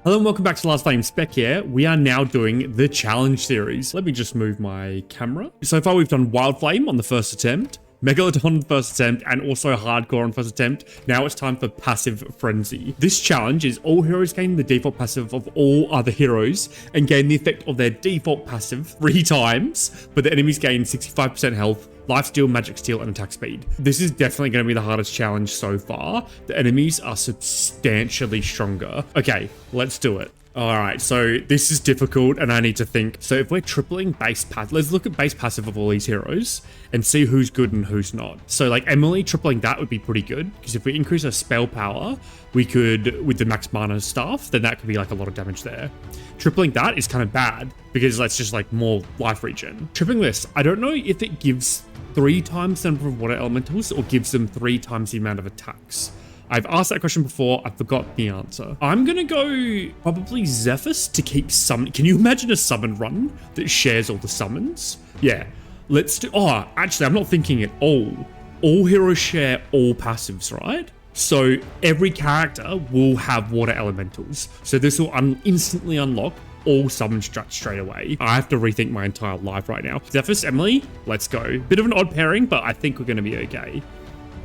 Hello and welcome back to Last Flame. Spec here. We are now doing the challenge series. Let me just move my camera. So far we've done Wild Flame on the first attempt, Megalodon on the first attempt, and also Hardcore on the first attempt. Now it's time for Passive Frenzy. This challenge is all heroes gain the default passive of all other heroes and gain the effect of their default passive 3 times, but the enemies gain 65% health, life steal, magic steal, and attack speed. This is definitely going to be the hardest challenge so far. The enemies are substantially stronger. Okay, let's do it. All right, so this is difficult and I need to think. So if we're tripling base passive, let's look at base passive of all these heroes and see who's good and who's not. So like Emily, tripling that would be pretty good because if we increase her spell power, we could, with the max mana staff, then that could be like a lot of damage there. Tripling that is kind of bad because that's just like more life regen. Tripling this, I don't know if it gives 3 times the number of water elementals or gives them 3 times the amount of attacks. I've asked that question before, I forgot the answer. I'm gonna go probably Zephyrus to keep summon. Can you imagine a summon run that shares all the summons? Yeah, let's do, oh, actually I'm not thinking at all. All heroes share all passives, right? So every character will have water elementals. So this will instantly unlock all summon strats straight away. I have to rethink my entire life right now. Zephyrus, Emily, let's go. Bit of an odd pairing, but I think we're gonna be okay.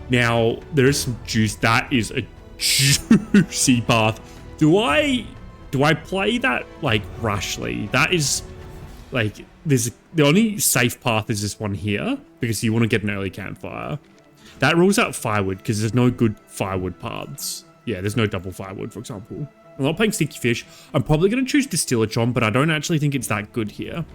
Now, there is some juice. That is a juicy path. Do I play that like rashly? That is like, the only safe path is this one here because you want to get an early campfire. That rules out firewood because there's no good firewood paths. Yeah, there's no double firewood, for example. I'm not playing Sticky Fish. I'm probably going to choose Distillitron, but I don't actually think it's that good here.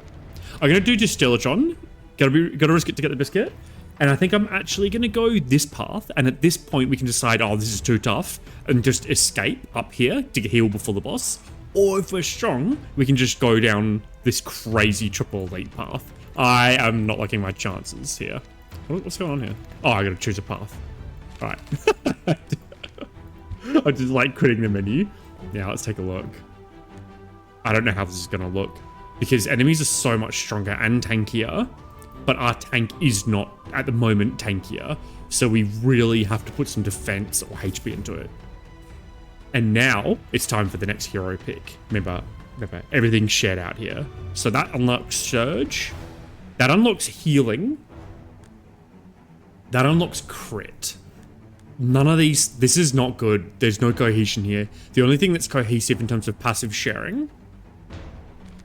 I'm going to do Distillitron. Gotta risk it to get the biscuit. And I think I'm actually going to go this path. And at this point, we can decide, oh, this is too tough. And just escape up here to heal before the boss. Or if we're strong, we can just go down this crazy triple elite path. I am not liking my chances here. What's going on here? Oh, I got to choose a path. All right. I just like quitting the menu. Now let's take a look. I don't know how this is going to look. Because enemies are so much stronger and tankier. But our tank is not, at the moment, tankier. So we really have to put some defense or HP into it. And now, it's time for the next hero pick. Remember, everything's shared out here. So that unlocks Surge. That unlocks Healing. That unlocks Crit. None of these, this is not good. There's no cohesion here. The only thing that's cohesive in terms of passive sharing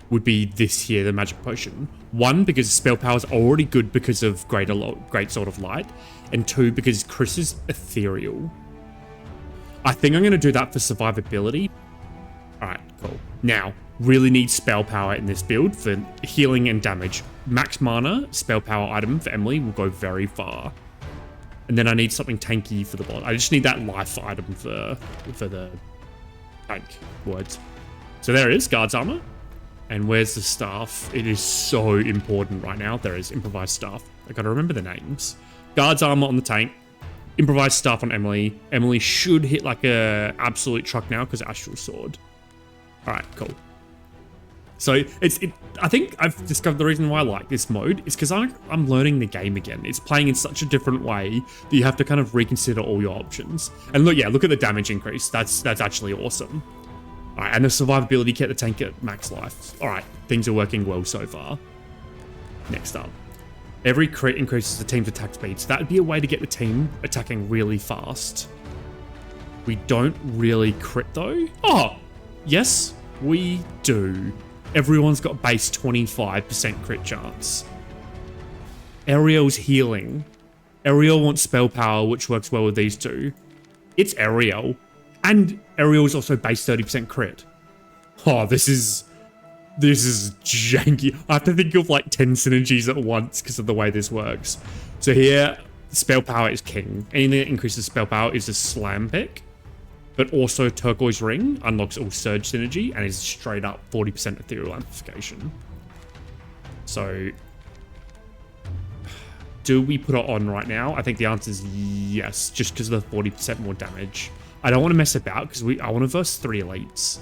would be this here, the magic potion. 1, because spell power is already good because of Great Sword of Light, and 2, because Chris is ethereal. I think I'm going to do that for survivability. All right, cool. Now, really need spell power in this build for healing and damage. Max mana spell power item for Emily will go very far. And then I need something tanky for the bot. I just need that life item for the tank words. So there it is, Guard's Armor. And where's the staff? It is so important right now. There is improvised staff. I gotta remember the names. Guard's Armor on the tank. Improvised staff on Emily. Emily should hit like a absolute truck now because Astral Sword. All right, cool. So I think I've discovered the reason why I like this mode is because I'm learning the game again. It's playing in such a different way that you have to kind of reconsider all your options. And look, yeah, look at the damage increase. That's actually awesome. All right, and the survivability kept the tank at max life. All right, things are working well so far. Next up, every crit increases the team's attack speed. So that would be a way to get the team attacking really fast. We don't really crit though. Oh, yes, we do. Everyone's got base 25% crit chance. Ariel's healing. Ariel wants spell power, which works well with these two. It's Ariel. And Ariel is also base 30% crit. Oh, this is janky. I have to think of like 10 synergies at once because of the way this works. So here, spell power is king. Anything that increases spell power is a slam pick. But also Turquoise Ring unlocks all surge synergy and is straight up 40% ethereal amplification. So, do we put it on right now? I think the answer is yes, just because of the 40% more damage. I don't want to mess about because I want to verse 3 elites.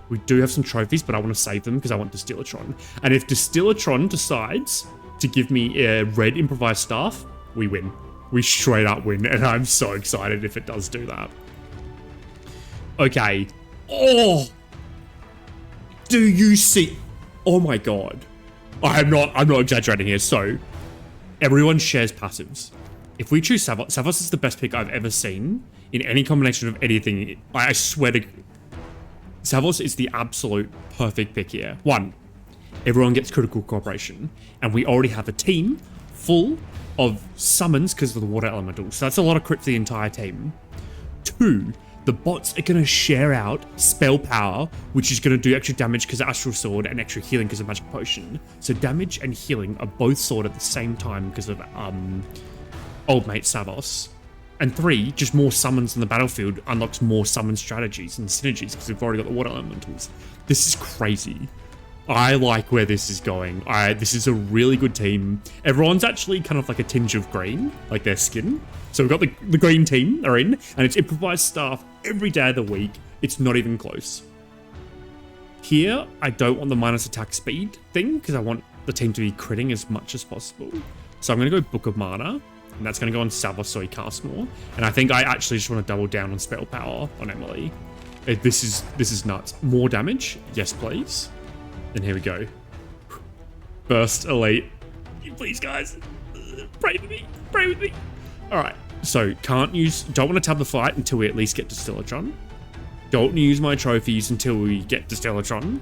We do have some trophies, but I want to save them because I want Distillitron. And if Distillitron decides to give me a red improvised staff, we win. We straight up win, and I'm so excited if it does do that. Okay, Oh, do you see? Oh my god. I'm not exaggerating here. So everyone shares passives. If we choose Savos, Savos is the best pick I've ever seen in any combination of anything. I swear to, Savos is the absolute perfect pick here. One, everyone gets critical cooperation, and we already have a team full of summons because of the water elemental. So that's a lot of crit for the entire team. Two, the bots are going to share out spell power, which is going to do extra damage because of Astral Sword and extra healing because of Magic Potion. So damage and healing are both sword at the same time because of Old Mate Savos. And three, just more summons in the battlefield unlocks more summon strategies and synergies because we've already got the water elementals. This is crazy. I like where this is going. This is a really good team. Everyone's actually kind of like a tinge of green, like their skin. So we've got the green team are in, and it's improvised staff every day of the week. It's not even close. Here, I don't want the minus attack speed thing because I want the team to be critting as much as possible. So I'm going to go Book of Mana, and that's going to go on Savos so he casts more. And I think I actually just want to double down on spell power on Emily. This is nuts. More damage? Yes, please. And here we go. Burst Elite. Please, guys. Pray with me. Pray with me. Alright. So, don't want to tab the fight until we at least get to Stellatron. Don't use my trophies until we get to Stellatron.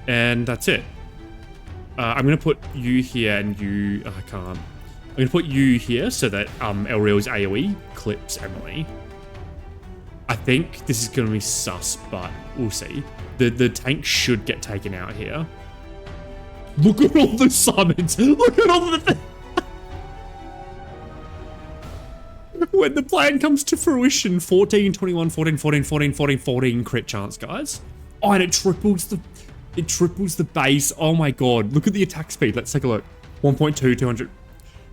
And that's it. I'm going to put you here and you... I can't. I'm going to put you here so that Elreal's AoE clips Emily. I think this is going to be sus, but we'll see. The tank should get taken out here. Look at all the summons. Look at all the... When the plan comes to fruition, 14, 21, 14, 14, 14, 14, 14 crit chance, guys. Oh, and it triples the base. Oh my god. Look at the attack speed. Let's take a look. 1.2, 200.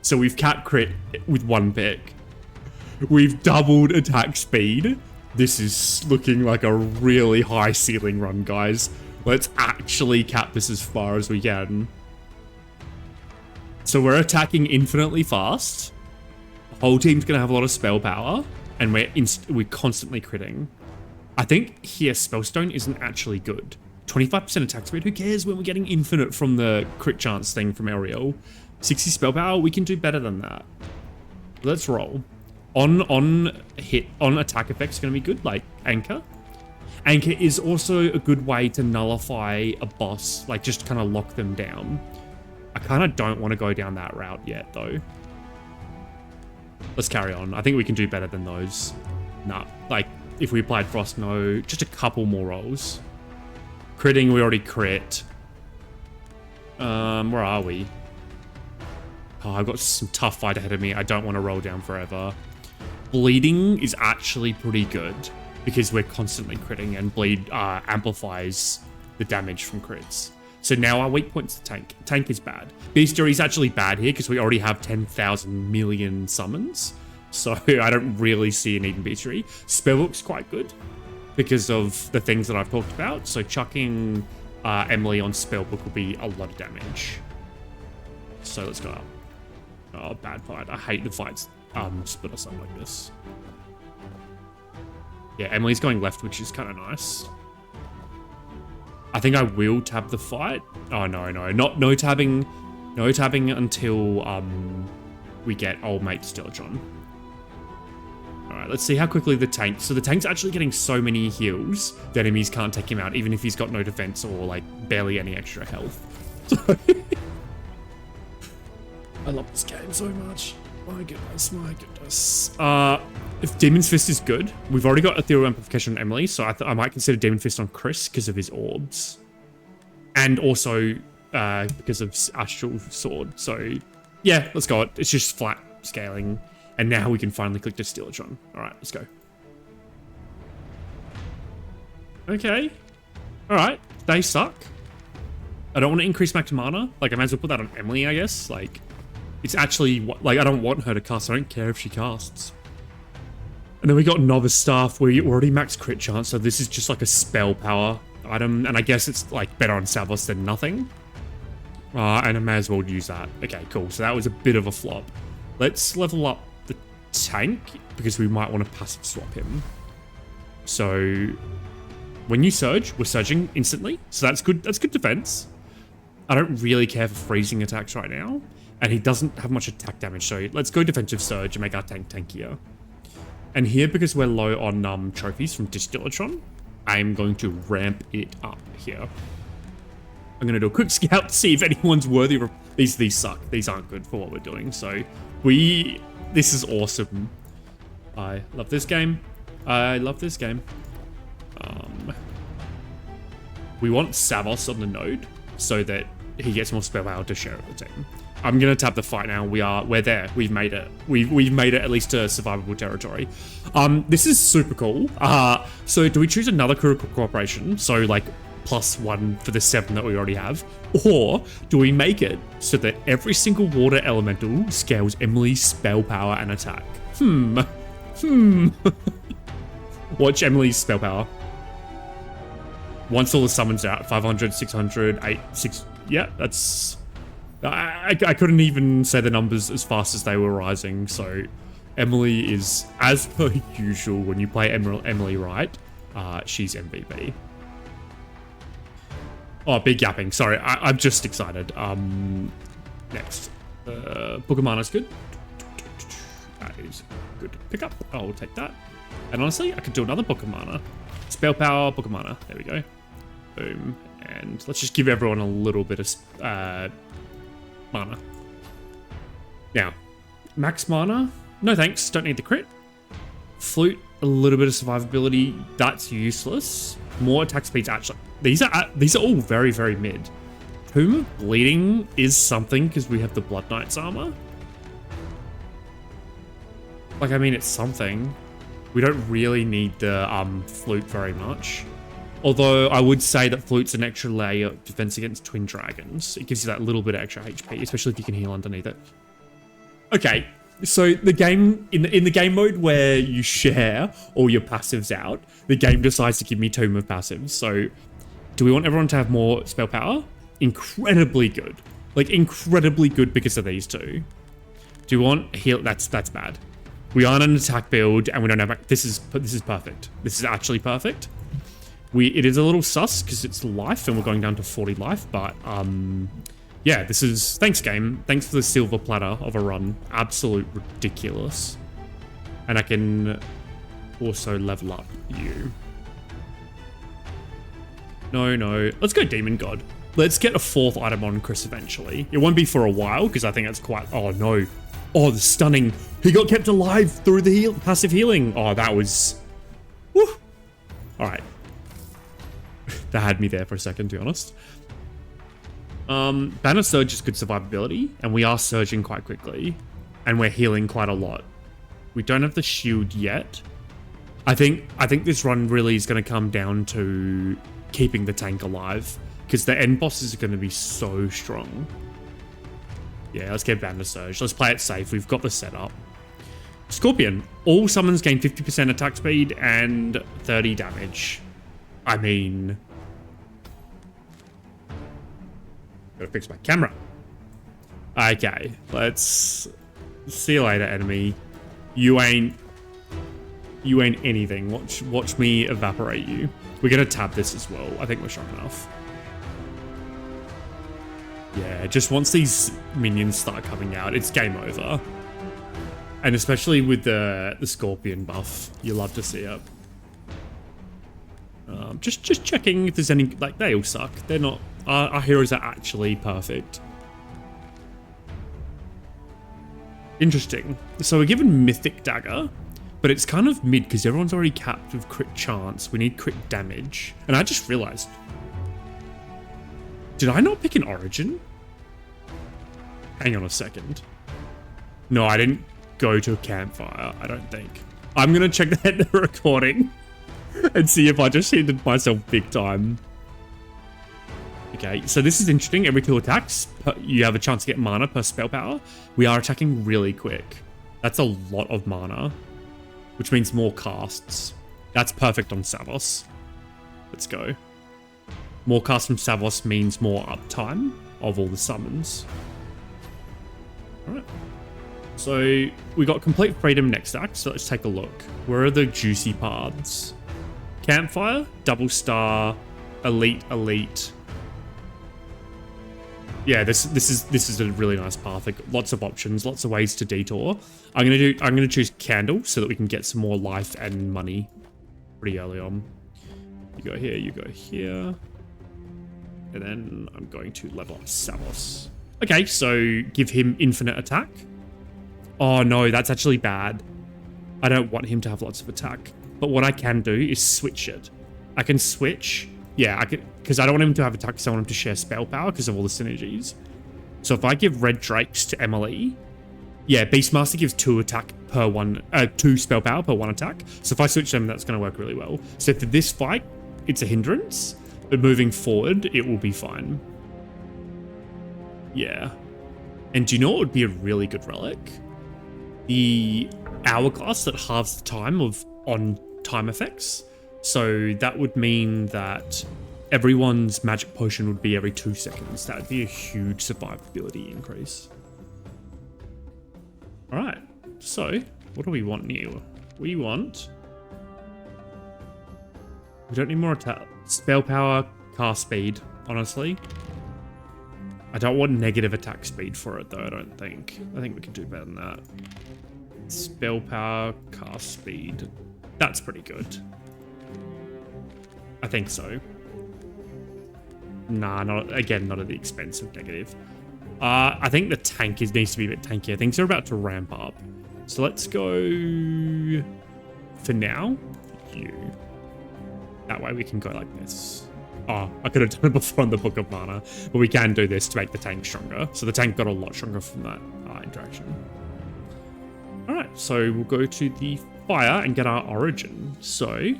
So we've capped crit with one pick. We've doubled attack speed. This is looking like a really high ceiling run, guys. Let's actually cap this as far as we can. So we're attacking infinitely fast. The whole team's going to have a lot of spell power. And we're constantly critting. I think here Spellstone isn't actually good. 25% attack speed, who cares when we're getting infinite from the crit chance thing from Ariel? 60 spell power, we can do better than that. Let's roll. On attack effects going to be good, like Anchor. Anchor is also a good way to nullify a boss, like just kind of lock them down. I kind of don't want to go down that route yet, though. Let's carry on. I think we can do better than those. Nah, like if we applied Frost, no, just a couple more rolls. Critting, we already crit. Where are we? Oh, I've got some tough fight ahead of me. I don't want to roll down forever. Bleeding is actually pretty good because we're constantly critting, and bleed amplifies the damage from crits. So now our weak point's the tank. Tank is bad. Bestiary is actually bad here because we already have 10,000 million summons. So I don't really see an even Bestiary. Spellbook's quite good because of the things that I've talked about. So chucking Emily on Spellbook will be a lot of damage. So let's go up. Oh, bad fight. I hate the fights split us up like this. Yeah, Emily's going left, which is kind of nice. I think I will tab the fight. Oh, no. No tabbing until we get Old Mate Stellatron. Alright, let's see how quickly the tank... So the tank's actually getting so many heals that enemies can't take him out, even if he's got no defense or, like, barely any extra health. So... I love this game so much. My goodness. If Demon's Fist is good, we've already got Ethereal Amplification on Emily, so I might consider Demon Fist on Chris because of his orbs. And also because of Astral Sword. So, yeah, let's go. It's just flat scaling. And now we can finally click to Stellatron. Alright, let's go. Okay. Alright, they suck. I don't want to increase max mana. Like, I might as well put that on Emily, I guess. Like... It's actually, like, I don't want her to cast. I don't care if she casts. And then we got Novice Staff. We already maxed crit chance, so this is just like a spell power item. And I guess it's, like, better on Savos than nothing. And I may as well use that. Okay, cool. So that was a bit of a flop. Let's level up the tank, because we might want to passive swap him. So, When you surge, we're surging instantly. So that's good. That's good defense. I don't really care for freezing attacks right now. And he doesn't have much attack damage. So let's go defensive surge and make our tank tankier. And here, because we're low on trophies from Distilatron, I'm going to ramp it up here. I'm going to do a quick scout to see if anyone's worthy of... These suck. These aren't good for what we're doing. So this is awesome. I love this game. I love this game. We want Savos on the node so that he gets more spell power to share with the team. I'm gonna tap the fight now. We're there. We've made it. We've made it at least to survivable territory. This is super cool. So do we choose another critical cooperation? So like +1 for the 7 that we already have, or do we make it so that every single water elemental scales Emily's spell power and attack? Watch Emily's spell power. Once all the summons out, 500, 600, 8, 6. Yeah, that's... I couldn't even say the numbers as fast as they were rising, so Emily is, as per usual, when you play Emily right, she's MVP. Oh, big yapping. Sorry, I'm just excited. Next. Book of Mana is good. That is good to pick up. I'll take that. And honestly, I could do another Book of Mana. Spell Power, Book of Mana. There we go. Boom. And let's just give everyone a little bit of mana. Now, max mana. No thanks. Don't need the crit. Flute, a little bit of survivability. That's useless. More attack speeds actually. These are all very, very mid. Tomb of Bleeding is something because we have the Blood Knight's armor. Like, I mean, it's something. We don't really need the flute very much. Although I would say that Flute's an extra layer of defense against Twin Dragons. It gives you that little bit of extra HP, especially if you can heal underneath it. Okay, so the game, in the game mode where you share all your passives out, the game decides to give me Tomb of Passives. So do we want everyone to have more spell power? Incredibly good. Like, incredibly good because of these two. Do we want heal? That's bad. We aren't an attack build, and we don't have... This is perfect. This is actually perfect. It is a little sus because it's life and we're going down to 40 life, but yeah, this is... Thanks, game. Thanks for the silver platter of a run. Absolute ridiculous. And I can also level up you. No. Let's go Demon God. Let's get a 4th item on Chris eventually. It won't be for a while because I think that's quite... Oh, no. Oh, the stunning. He got kept alive through the passive healing. Oh, that was... Woo. All right. That had me there for a second, to be honest. Banner Surge is good survivability, and we are surging quite quickly, and we're healing quite a lot. We don't have the shield yet. I think this run really is going to come down to keeping the tank alive, because the end bosses are going to be so strong. Yeah, let's get Banner Surge. Let's play it safe. We've got the setup. Scorpion. All summons gain 50% attack speed and 30 damage. I mean... Gotta fix my camera. Okay, let's... See you later, enemy. You ain't anything. Watch me evaporate you. We're gonna tap this as well. I think we're strong enough. Yeah, just once these minions start coming out, it's game over. And especially with the Scorpion buff, you love to see it. Just checking if there's any... Like, they all suck. They're not... Our heroes are actually perfect. Interesting. So we're given Mythic Dagger, but it's kind of mid because everyone's already capped with crit chance. We need crit damage. And I just realized... Did I not pick an Origin? Hang on a second. No, I didn't go to a campfire, I don't think. I'm going to check that in the recording and see if I just hindered myself big time. Okay, so this is interesting. Every 2 attacks, you have a chance to get mana per spell power. We are attacking really quick. That's a lot of mana, which means more casts. That's perfect on Savos. Let's go. More casts from Savos means more uptime of all the summons. Alright. So we got complete freedom next act, so let's take a look. Where are the juicy paths? Campfire, double star, elite, elite. Yeah, this is a really nice path. Like lots of options, lots of ways to detour. I'm gonna choose candle so that we can get some more life and money pretty early on. You go here, you go here. And then I'm going to level up Salos. Okay, so give him infinite attack. Oh no, that's actually bad. I don't want him to have lots of attack. But what I can do is switch it. I can switch. Yeah, I can, because I don't want him to have attack because I want him to share spell power because of all the synergies. So if I give red drakes to Emily, yeah, Beastmaster gives 2 attack per 2 spell power per 1 attack. So if I switch them, that's going to work really well. So for this fight, it's a hindrance, but moving forward, it will be fine. Yeah. And do you know what would be a really good relic? The hourglass that halves the time of on time effects. So that would mean that everyone's magic potion would be every 2 seconds. That would be a huge survivability increase. All right, so what do we want new? We don't need more attack. Spell power, cast speed, honestly. I don't want negative attack speed for it though, I don't think. I think we can do better than that. Spell power, cast speed. That's pretty good. I think so. Nah, not at the expense of negative. I think the tank needs to be a bit tankier. Things are about to ramp up. So let's go for now. You. That way we can go like this. Oh, I could have done it before on the Book of Mana, but we can do this to make the tank stronger. So the tank got a lot stronger from that interaction. All right, so we'll go to the fire and get our origin. So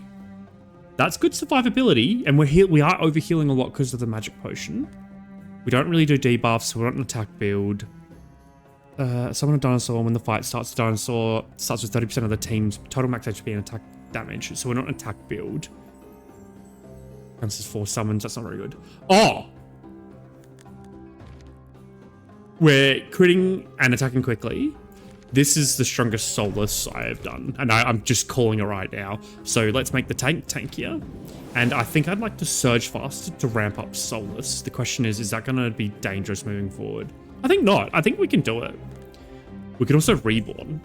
that's good survivability, and we are overhealing a lot because of the magic potion. We don't really do debuffs, so we're not an attack build. Summon a dinosaur when the fight starts. The dinosaur starts with 30% of the team's total max HP and attack damage, so we're not an attack build. This is 4 summons, that's not very good. Oh! We're critting and attacking quickly. This is the strongest Soulless I have done, and I'm just calling it right now. So let's make the tank tankier. And I think I'd like to Surge faster to ramp up Soulless. The question is that going to be dangerous moving forward? I think not. I think we can do it. We could also Reborn.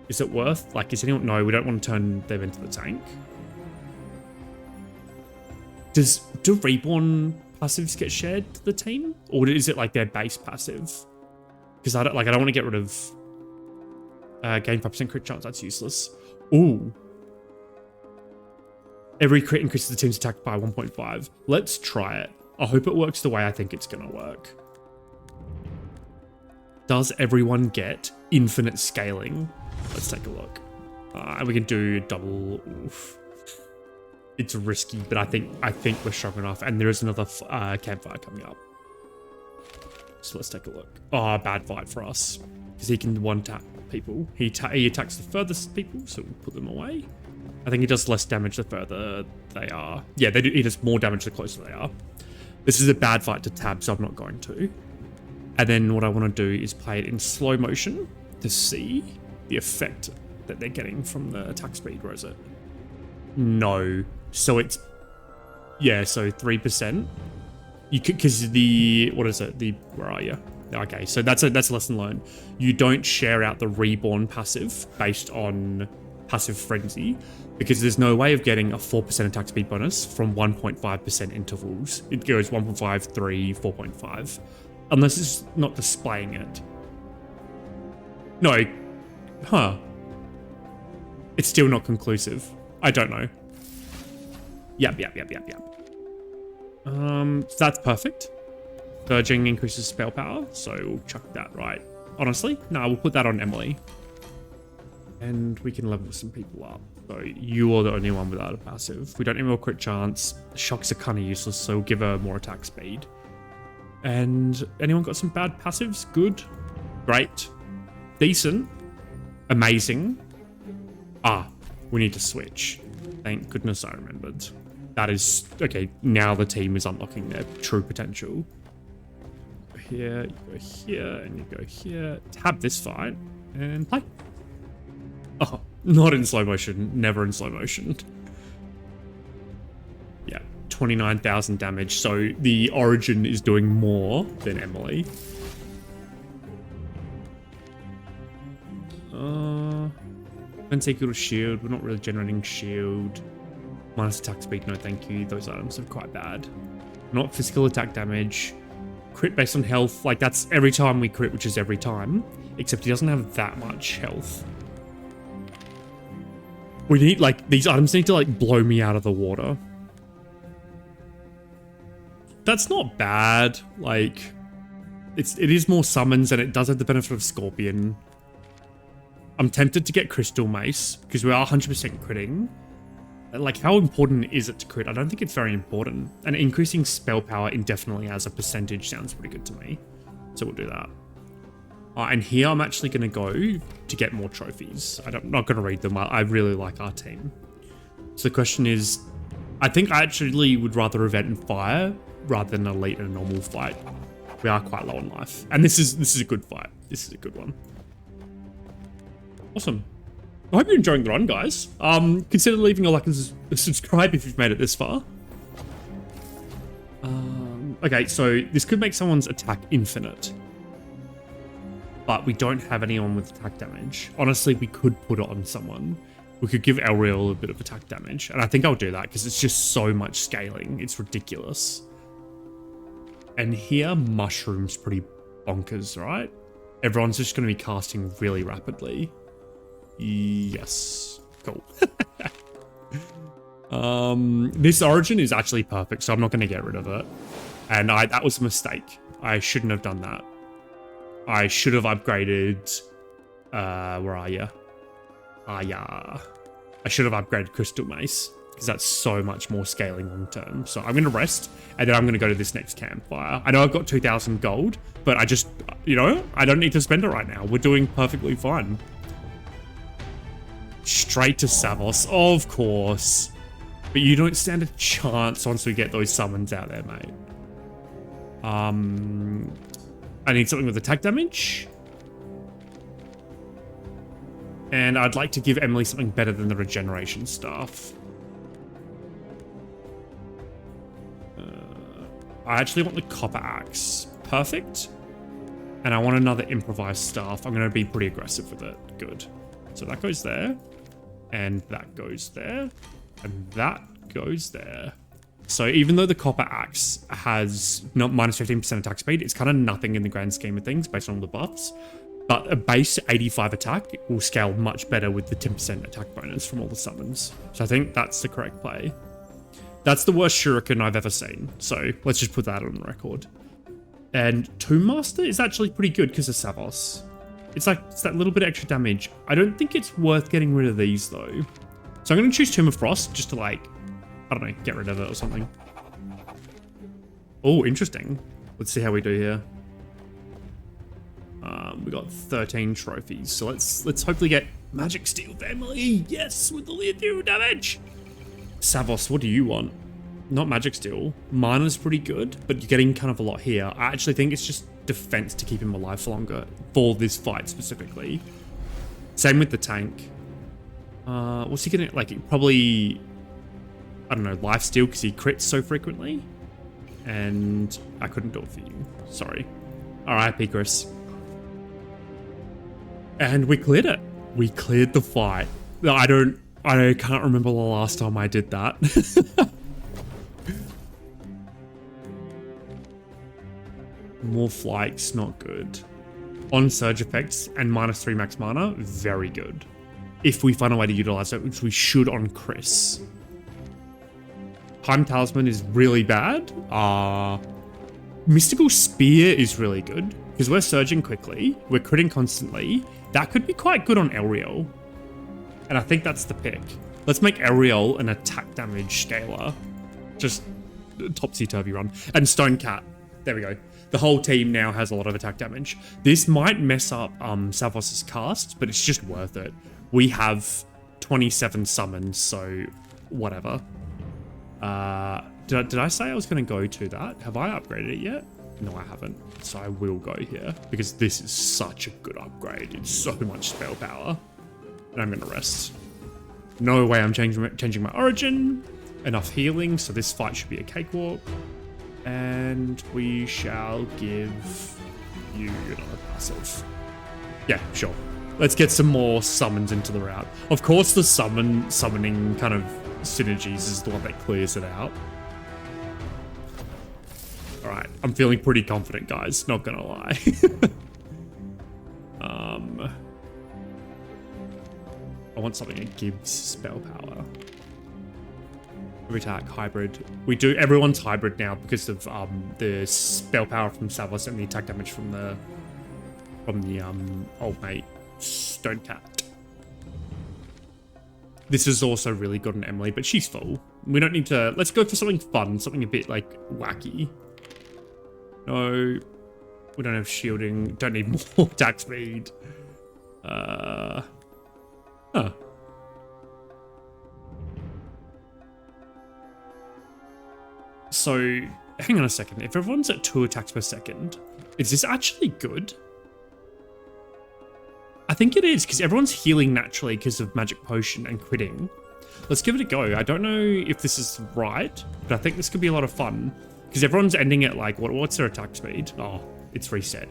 Is it worth? Like, is anyone... No, we don't want to turn them into the tank. Do Reborn passives get shared to the team? Or is it like their base passive? Because I don't want to get rid of... gain 5% crit chance, that's useless. Ooh. Every crit increases the team's attack by 1.5. Let's try it. I hope it works the way I think it's going to work. Does everyone get infinite scaling? Let's take a look. And we can do double. Oof. It's risky, but I think we're strong enough. And there is another campfire coming up. So let's take a look. Oh, bad fight for us. Because he can one-tap people. He attacks the furthest people, so we'll put them away. I think he does less damage the further they are. Yeah, he does more damage the closer they are. This is a bad fight to tab, so I'm not going to. And then what I want to do is play it in slow motion to see the effect that they're getting from the attack speed. Where is it? No. So it's... Yeah, so 3%. You could... Because the... What is it? Where are you? Okay, so that's a lesson learned. You don't share out the Reborn passive based on Passive Frenzy, because there's no way of getting a 4% attack speed bonus from 1.5% intervals. It goes 1.5, 3, 4.5. Unless it's not displaying it. No. Huh. It's still not conclusive. I don't know. Yep. So that's perfect. Surging increases spell power, so we'll chuck that right. Honestly, no, we'll put that on Emily. And we can level some people up. So you are the only one without a passive. We don't need more crit chance. Shocks are kind of useless, so we'll give her more attack speed. And anyone got some bad passives? Good. Great. Decent. Amazing. We need to switch. Thank goodness I remembered. That is... Okay, now the team is unlocking their true potential. Here, you go here, and you go here. Tab this fight, and play. Oh, not in slow motion. Never in slow motion. 29,000 damage. So the Origin is doing more than Emily. Defense equal to shield. We're not really generating shield. Minus attack speed, no thank you. Those items are quite bad. Not physical attack damage. Crit based on health. Like, that's every time we crit, which is every time. Except he doesn't have that much health. We need, like, these items need to, like, blow me out of the water. That's not bad. Like, it is more summons, and it does have the benefit of Scorpion. I'm tempted to get Crystal Mace, because we are 100% critting. Like, how important is it to crit? I don't think it's very important. And increasing spell power indefinitely as a percentage sounds pretty good to me. So we'll do that. And here I'm actually going to go to get more trophies. I'm not going to read them. I really like our team. So the question is, I think I actually would rather event and fire rather than elite in a normal fight. We are quite low on life. And this is a good fight. This is a good one. Awesome. I hope you're enjoying the run, guys. Consider leaving a like and a subscribe if you've made it this far. Okay, so this could make someone's attack infinite. But we don't have anyone with attack damage. Honestly, we could put it on someone. We could give Elreal a bit of attack damage. And I think I'll do that because it's just so much scaling. It's ridiculous. And here, Mushroom's pretty bonkers, right? Everyone's just going to be casting really rapidly. Yes. Cool. This Origin is actually perfect, so I'm not going to get rid of it. And that was a mistake. I shouldn't have done that. I should have upgraded... where are you? Yeah. I should have upgraded Crystal Mace, because that's so much more scaling long term. So I'm going to rest, and then I'm going to go to this next campfire. I know I've got 2,000 gold, but I just, you know, I don't need to spend it right now. We're doing perfectly fine. Straight to Savos, of course. But you don't stand a chance once we get those summons out there, mate. I need something with attack damage. And I'd like to give Emily something better than the regeneration staff. I actually want the copper axe. Perfect. And I want another improvised staff. I'm going to be pretty aggressive with it. Good. So that goes there. And that goes there. And that goes there. So even though the copper axe has not minus 15% attack speed, it's kind of nothing in the grand scheme of things based on all the buffs. But a base 85 attack will scale much better with the 10% attack bonus from all the summons. So I think that's the correct play. That's the worst shuriken I've ever seen. So let's just put that on the record. And Tomb Master is actually pretty good because of Savos. It's that little bit extra damage. I don't think it's worth getting rid of these though. So I'm going to choose Tomb of Frost just to like, I don't know, get rid of it or something. Oh, interesting. Let's see how we do here. We got 13 trophies. So let's hopefully get Magic Steel Family. Yes, with the Leothiel damage. Savos, what do you want? Not Magic Steel. Mana's pretty good, but you're getting kind of a lot here. I actually think it's just defense to keep him alive for longer for this fight specifically. Same with the tank. What's he gonna, like, probably, I don't know, lifesteal because he crits so frequently. And I couldn't do it for you. Sorry. R.I.P. Chris. And we cleared it. We cleared the fight. I can't remember the last time I did that. More flights, not good. On surge effects and -3 max mana, very good. If we find a way to utilize it, which we should on Chris. Time Talisman is really bad. Mystical Spear is really good because we're surging quickly, we're critting constantly. That could be quite good on Elreal. And I think that's the pick. Let's make Elreal an attack damage scaler. Just topsy-turvy run. And Stone Cat. There we go. The whole team now has a lot of attack damage. This might mess up Savos' cast, but it's just worth it. We have 27 summons, so whatever. Did I say I was going to go to that? Have I upgraded it yet? No, I haven't. So I will go here because this is such a good upgrade. It's so much spell power. And I'm going to rest. No way I'm changing my origin. enough healing, so this fight should be a cakewalk. And we shall give you another passive. Yeah, sure. Let's get some more summons into the route. Of course, the summoning kind of synergies is the one that clears it out. All right, I'm feeling pretty confident, guys. Not gonna lie. I want something that gives spell power. Every attack, hybrid. We do, everyone's hybrid now because of the spell power from Savos and the attack damage from the old mate Stone Cat. This is also really good on Emily, but she's full. We don't need to, let's go for something fun, something a bit like wacky. No, we don't have shielding, don't need more attack speed. Huh. So, hang on a second. If everyone's at 2 attacks per second, is this actually good? I think it is, because everyone's healing naturally because of magic potion and critting. Let's give it a go. I don't know if this is right, but I think this could be a lot of fun. Because everyone's ending at like, what's their attack speed? Oh, it's reset.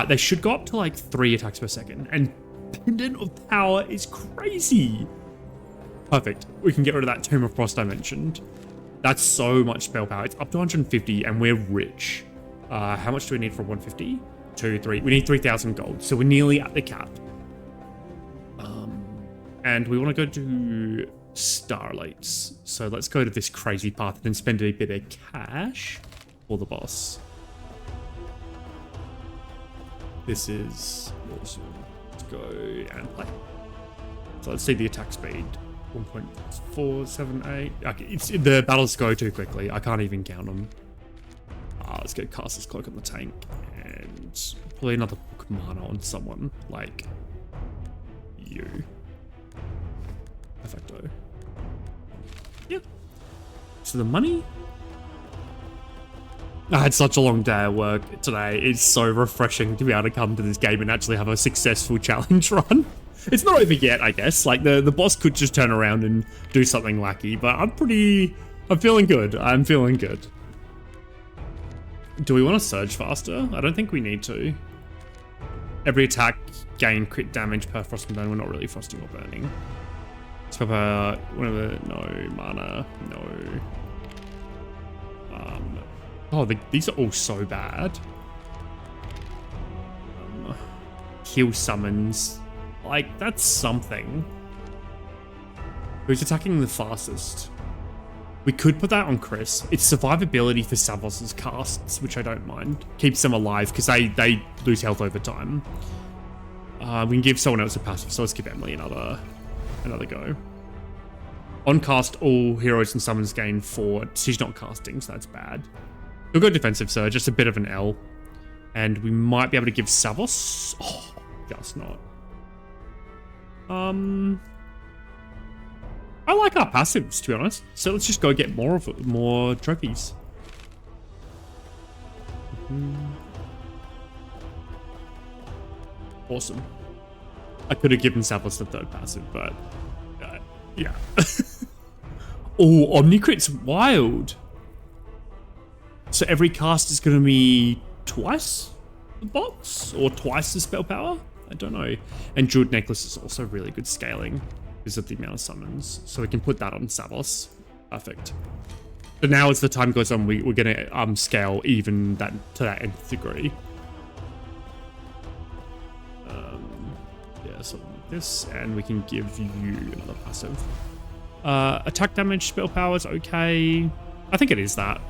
They should go up to like 3 attacks per second. And Pendant of Power is crazy. Perfect. We can get rid of that Tomb of Frost I mentioned. That's so much spell power. It's up to 150 and we're rich. How much do we need for 150? 2, 3. We need 3,000 gold. So we're nearly at the cap. And we want to go to Starlights. So let's go to this crazy path and then spend a bit of cash for the boss. This is awesome. Let's go and play. So let's see the attack speed. 1.478. Okay, the battles go too quickly. I can't even count them. Let's get Caster's Cloak on the tank and probably another Book of Mana on someone like you. Perfecto. Yep. So the money. I had such a long day at work today. It's so refreshing to be able to come to this game and actually have a successful challenge run. It's not over yet, I guess. Like the boss could just turn around and do something wacky, but I'm feeling good. I'm feeling good. Do we want to surge faster? I don't think we need to. Every attack gain crit damage per frost and burn. We're not really frosting or burning. Spell power, whatever, no, mana, no. Oh, these are all so bad. Heal summons. Like, that's something. Who's attacking the fastest? We could put that on Chris. It's survivability for Savos's casts, which I don't mind. Keeps them alive, because they lose health over time. We can give someone else a passive, so let's give Emily another go. On cast, all heroes and summons gain 4. She's not casting, so that's bad. We'll go defensive surge, just a bit of an L. And we might be able to give Savos. Oh, just not. I like our passives, to be honest. So let's just go get more trophies. Awesome. I could have given Savos the 3rd passive, but yeah. Oh, Omnicrit's wild. So every cast is going to be twice the box or twice the spell power? I don't know. And Jeweled Necklace is also really good scaling because of the amount of summons. So we can put that on Savos. Perfect. So now as the time goes on, we're going to scale even that to that nth degree. Yeah, something like this. And we can give you another passive. Attack damage, spell power is okay. I think it is that.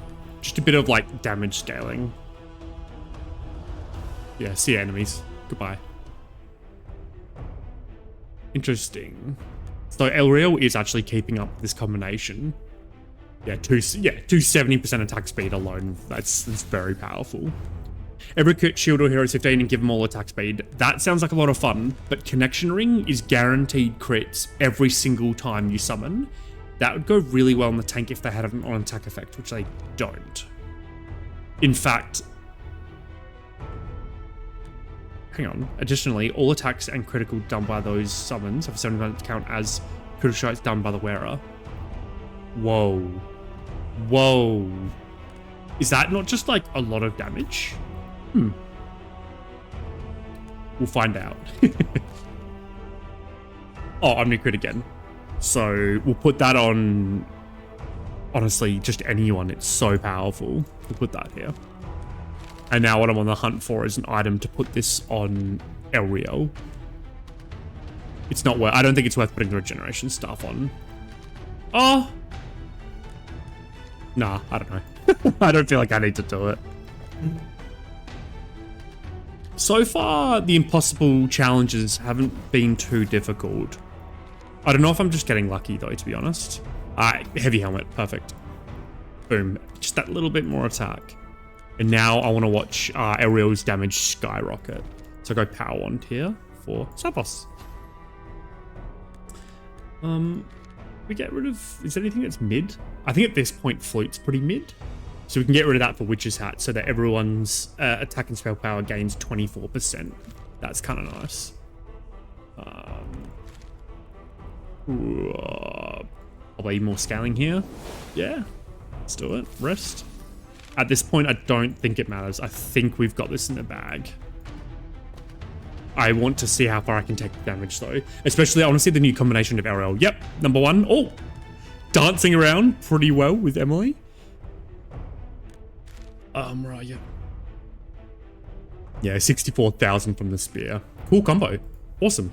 Just a bit of like damage scaling. Yeah, see enemies. Goodbye. Interesting. So Elreal is actually keeping up this combination. Yeah, 270% attack speed alone. That's very powerful. Every crit shield or hero 15 and give them all attack speed. That sounds like a lot of fun, but Connection Ring is guaranteed crits every single time you summon. That would go really well in the tank if they had an on-attack effect, which they don't. In fact, hang on. Additionally, all attacks and critical done by those summons have a 7% count as critical strikes done by the wearer. Whoa. Whoa. Is that not just like a lot of damage? We'll find out. Oh, Omnicrit again. So we'll put that on, honestly, just anyone. It's so powerful. We'll put that here. And now what I'm on the hunt for is an item to put this on Elrio. It's not worth, I don't think it's worth putting the regeneration stuff on. Oh. Nah, I don't know. I don't feel like I need to do it. So far, the impossible challenges haven't been too difficult. I don't know if I'm just getting lucky though, to be honest. Heavy helmet, perfect. Boom, just that little bit more attack. And now I want to watch Ariel's damage skyrocket. So go power wand here for Sapos. We get rid of, is there anything that's mid? I think at this point Flute's pretty mid. So we can get rid of that for Witch's Hat so that everyone's attack and spell power gains 24%. That's kind of nice. Probably more scaling here. Yeah, let's do it. Rest. At this point, I don't think it matters. I think we've got this in the bag. I want to see how far I can take the damage though. Especially, I want to see the new combination of RL. Yep, number one. Oh, dancing around pretty well with Emily. Where are you? Yeah, 64,000 from the spear. Cool combo. Awesome.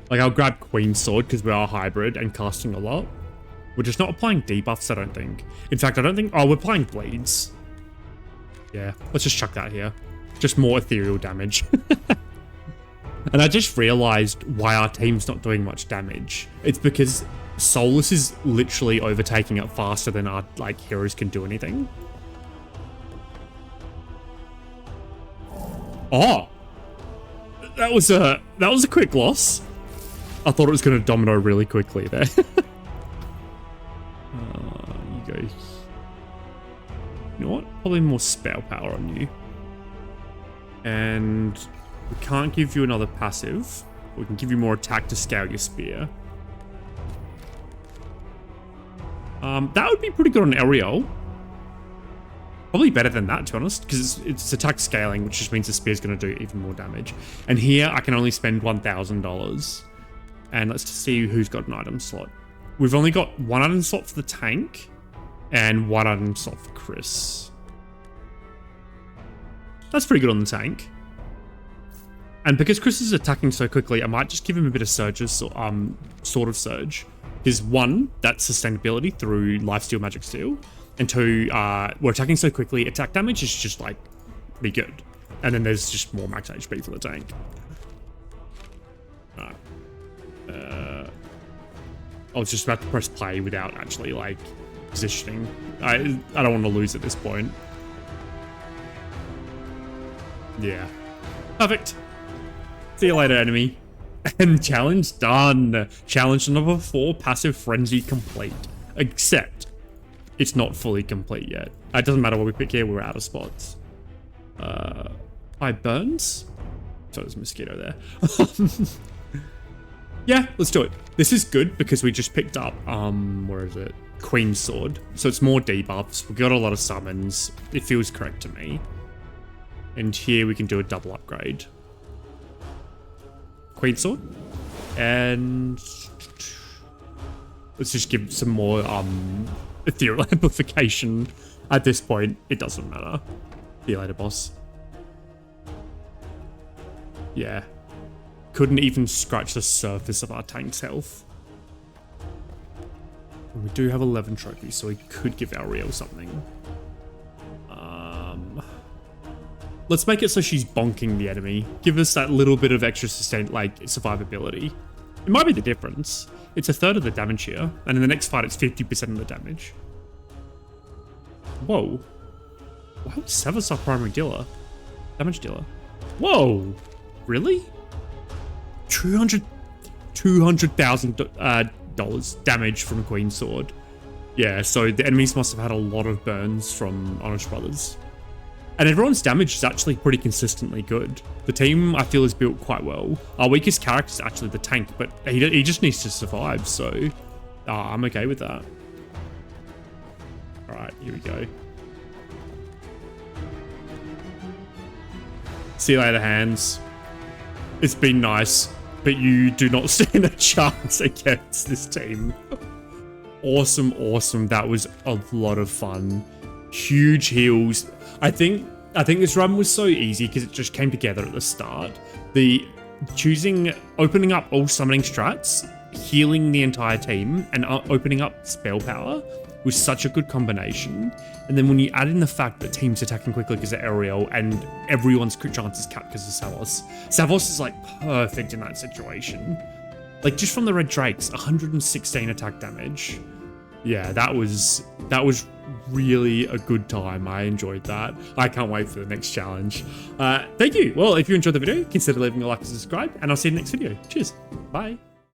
Like I'll grab Queen's Sword because we are hybrid and casting a lot. We're just not applying debuffs, I don't think. In fact, I don't think, oh, we're applying bleeds. Yeah, let's just chuck that here. Just more ethereal damage. And I just realized why our team's not doing much damage. It's because Solus is literally overtaking it faster than our heroes can do anything. Oh, that was a quick loss. I thought it was going to domino really quickly there. You go. You know what? Probably more spell power on you. And we can't give you another passive. We can give you more attack to scale your spear. That would be pretty good on Ariel. Probably better than that, to be honest, because it's attack scaling, which just means the spear's going to do even more damage. And here, I can only spend $1,000. And let's see who's got an item slot. We've only got one item slot for the tank and one item slot for Chris. That's pretty good on the tank. And because Chris is attacking so quickly, I might just give him a bit of surges, Sword of Surge. Because one, that's sustainability through Lifesteal, Magic Steel. And two, we're attacking so quickly, attack damage is just pretty good. And then there's just more max HP for the tank. Alright. I was just about to press play without actually positioning. I don't want to lose at this point. Yeah. Perfect. See you later, enemy. And challenge done. Challenge number 4, Passive Frenzy complete. Except, it's not fully complete yet. It doesn't matter what we pick here, we're out of spots. Burns? So there's a mosquito there. Yeah, let's do it. This is good because we just picked up, where is it? Queen's Sword. So it's more debuffs. We've got a lot of summons. It feels correct to me. And here we can do a double upgrade. Queen's Sword. And let's just give some more ethereal amplification. At this point, it doesn't matter. See you later, boss. Yeah. Couldn't even scratch the surface of our tank's health. And we do have 11 trophies, so we could give Ariel something. Let's make it so she's bonking the enemy. Give us that little bit of extra survivability. It might be the difference. It's a third of the damage here, and in the next fight, it's 50% of the damage. Whoa. Why was Severus our primary dealer? Damage dealer. Whoa. Really? $200,000 damage from Queen's Sword. Yeah, so the enemies must have had a lot of burns from Honest Brothers. And everyone's damage is actually pretty consistently good. The team, I feel, is built quite well. Our weakest character is actually the tank, but he just needs to survive, so I'm okay with that. All right, here we go. See you later, hands. It's been nice, but you do not stand a chance against this team. Awesome, awesome. That was a lot of fun. Huge heals. I think this run was so easy because it just came together at the start. Opening up all summoning strats, healing the entire team, and opening up spell power was such a good combination. And then when you add in the fact that teams attacking quickly because of Ariel and everyone's crit chance is capped because of Savos. Savos is like perfect in that situation. Like just from the red drakes, 116 attack damage. Yeah, that was really a good time. I enjoyed that. I can't wait for the next challenge. Thank you. Well, if you enjoyed the video, consider leaving a like and subscribe, and I'll see you in the next video. Cheers. Bye.